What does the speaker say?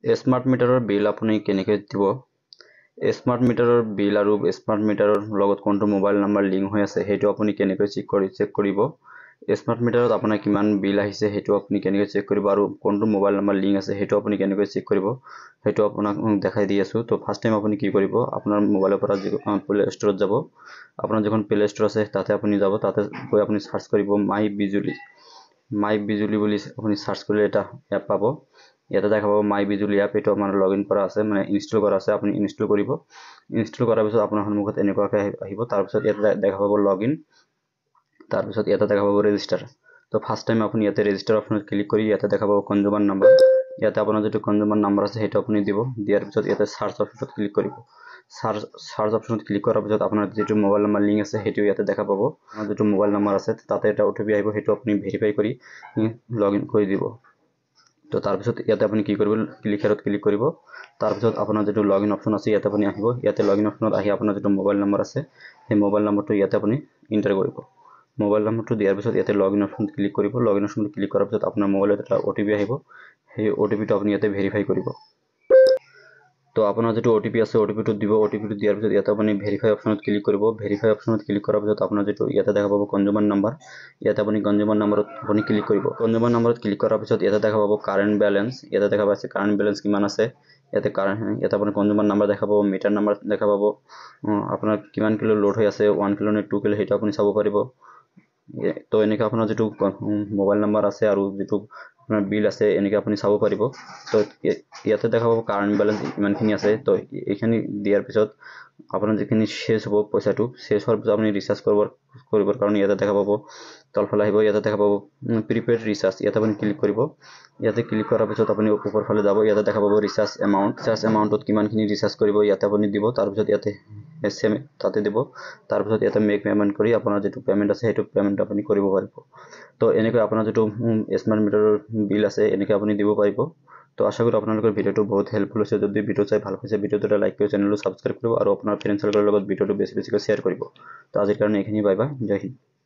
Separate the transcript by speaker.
Speaker 1: Smart মিটাৰৰ বিল আপুনি কেনেকৈ দিব? স্মাৰ্ট মিটাৰৰ বিল আৰু স্মাৰ্ট মিটাৰৰ লগত কোনটো মোবাইল নাম্বাৰ লিংক হৈ আছে সেইটো আপুনি কেনেকৈ চেক কৰিব? স্মাৰ্ট মিটাৰত আপোনাৰ কিমান বিল আহিছে সেইটো আপুনি কেনেকৈ চেক কৰিব আৰু কোনটো মোবাইল নাম্বাৰ লিংক আছে সেইটো আপুনি কেনেকৈ চেক কৰিব সেইটো আপোনাক দেখাই দি আছোঁ। তো ফাৰ্ষ্ট টাইম আপুনি কি কৰিব, আপোনাৰ মোবাইলৰ পৰা প্লে ষ্টৰত যাব। আপোনাৰ যিখন প্লে ষ্টৰ আছে তাতে আপুনি যাব, তাতে গৈ আপুনি সাৰ্চ কৰিব মাই বিজুলী বুলি আপুনি সাৰ্চ কৰিলে এটা এপ পাব। ইয়াতে দেখা পাব মাই বিজুলী এপ, এইটো আমাৰ লগ ইন কৰা আছে, মানে ইনষ্টল কৰা আছে। আপুনি ইনষ্টল কৰিব। ইনষ্টল কৰাৰ পিছত আপোনাৰ সন্মুখত এনেকুৱাকৈ আহিব। তাৰপিছত ইয়াতে দেখা পাব লগ ইন, তাৰপিছত ইয়াতে দেখা পাব ৰেজিষ্টাৰ। তো ফাৰ্ষ্ট টাইম আপুনি ইয়াতে ৰেজিষ্টাৰ অপশ্যনত ক্লিক কৰি ইয়াতে দেখা পাব কনজিউমাৰ নাম্বাৰ। ইয়াতে আপোনাৰ যিটো কনজিউমাৰ নাম্বাৰ আছে সেইটো আপুনি দিব। দিয়াৰ পিছত ইয়াতে সাৰ্চ অপশ্যনত ক্লিক কৰিব। সাৰ্চ অপশ্যনত ক্লিক কৰাৰ পিছত আপোনাৰ যিটো মোবাইল নাম্বাৰ লিংক আছে সেইটো ইয়াতে দেখা পাব। আপোনাৰ যিটো মোবাইল নাম্বাৰ আছে তাতে এটা OTP আহিব, সেইটো আপুনি ভেৰিফাই কৰি লগ ইন কৰি দিব। তো তাৰপিছত ইয়াতে আপুনি কি কৰিব, হেৰত ক্লিক কৰিব। তাৰপিছত আপোনাৰ যিটো লগ ইন অপশ্যন আছে ইয়াতে আপুনি আহিব। ইয়াতে লগ ইন অপশ্যনত আহি আপোনাৰ যিটো মোবাইল নাম্বাৰ আছে সেই মোবাইল নাম্বাৰটো ইয়াতে আপুনি এণ্টাৰ কৰিব। মোবাইল নাম্বাৰটো দিয়াৰ পিছত ইয়াতে লগ ইন অপশ্যনত ক্লিক কৰিব। লগ ইন অপশ্যনত ক্লিক কৰাৰ পিছত আপোনাৰ মোবাইলত এটা OTP আহিব। সেই OTPটো আপুনি ইয়াতে ভেৰিফাই কৰিব। তো আপোনাৰ যিটো OTP আছে OTPটো দিব। OTPটো দিয়াৰ পিছত ইয়াতে আপুনি ভেৰিফাই অপশ্যনত ক্লিক কৰিব। ভেৰিফাই অপশ্যনত ক্লিক কৰাৰ পিছত আপোনাৰ যিটো ইয়াতে দেখা পাব কনজিউমাৰ নাম্বাৰ, ইয়াতে আপুনি কনজিউমাৰ নাম্বাৰত আপুনি ক্লিক কৰিব। কনজিউমাৰ নাম্বাৰত ক্লিক কৰাৰ পিছত ইয়াতে দেখা পাব কাৰেণ্ট বেলেঞ্চ। ইয়াতে দেখা পাইছে কাৰেণ্ট বেলেঞ্চ কিমান আছে। ইয়াতে আপুনি কনজিউমাৰ নাম্বাৰ দেখা পাব, মিটাৰ নাম্বাৰ দেখা পাব, আপোনাৰ কিমান কিলো লোড হৈ আছে, 1 কিলো নে 2 কিলো সেইটো আপুনি চাব পাৰিব। তো এনেকৈ আপোনাৰ যিটো মোবাইল নাম্বাৰ আছে আৰু যিটো আপোনাৰ বিল আছে এনেকৈ আপুনি চাব পাৰিব। তো ইয়াতে দেখা পাব কাৰেণ্ট বেলেঞ্চ ইমানখিনি আছে। তো এইখিনি দিয়াৰ পিছত আপোনাৰ যিখিনি শেষ হ'ব পইচাটো, শেষ হোৱাৰ পিছত আপুনি ৰিচাৰ্জ কৰিবৰ কাৰণে ইয়াতে দেখা পাব তলফালে আহিব। ইয়াতে দেখা পাব প্ৰিপেইড ৰিচাৰ্জ, ইয়াতে আপুনি ক্লিক কৰিব। ইয়াতে ক্লিক কৰাৰ পিছত আপুনি ওপৰফালে যাব, ইয়াতে দেখা পাব ৰিচাৰ্জ এমাউণ্টত কিমানখিনি ৰিচাৰ্জ কৰিব ইয়াতে আপুনি দিব। তাৰপিছত ইয়াতে তাতে দিব। তাৰপিছত ইয়াতে মেক পে'মেণ্ট কৰি আপোনাৰ যিটো পে'মেণ্ট আছে সেইটো পে'মেণ্ট আপুনি কৰিব পাৰিব। তো এনেকৈ আপোনাৰ যিটো স্মাৰ্ট মিটাৰৰ বিল আছে এনেকৈ আপুনি দিব পাৰিব। তো আশা কৰোঁ আপোনালোকৰ ভিডিঅ'টো বহুত হেল্পফুল হৈছে। যদি ভিডিঅ' চাই ভাল পাইছে ভিডিঅ'টো এটা লাইক কৰি চেনেলটো ছাবস্ক্ৰাইব কৰিব আৰু আপোনাৰ ফ্ৰেণ্ড চাৰ্কলৰ লগত ভিডিঅ'টো বেছিকৈ শ্বেয়াৰ কৰিব। তো আজিৰ কাৰণে এইখিনি, বাই বাই, জয় হিন্দ।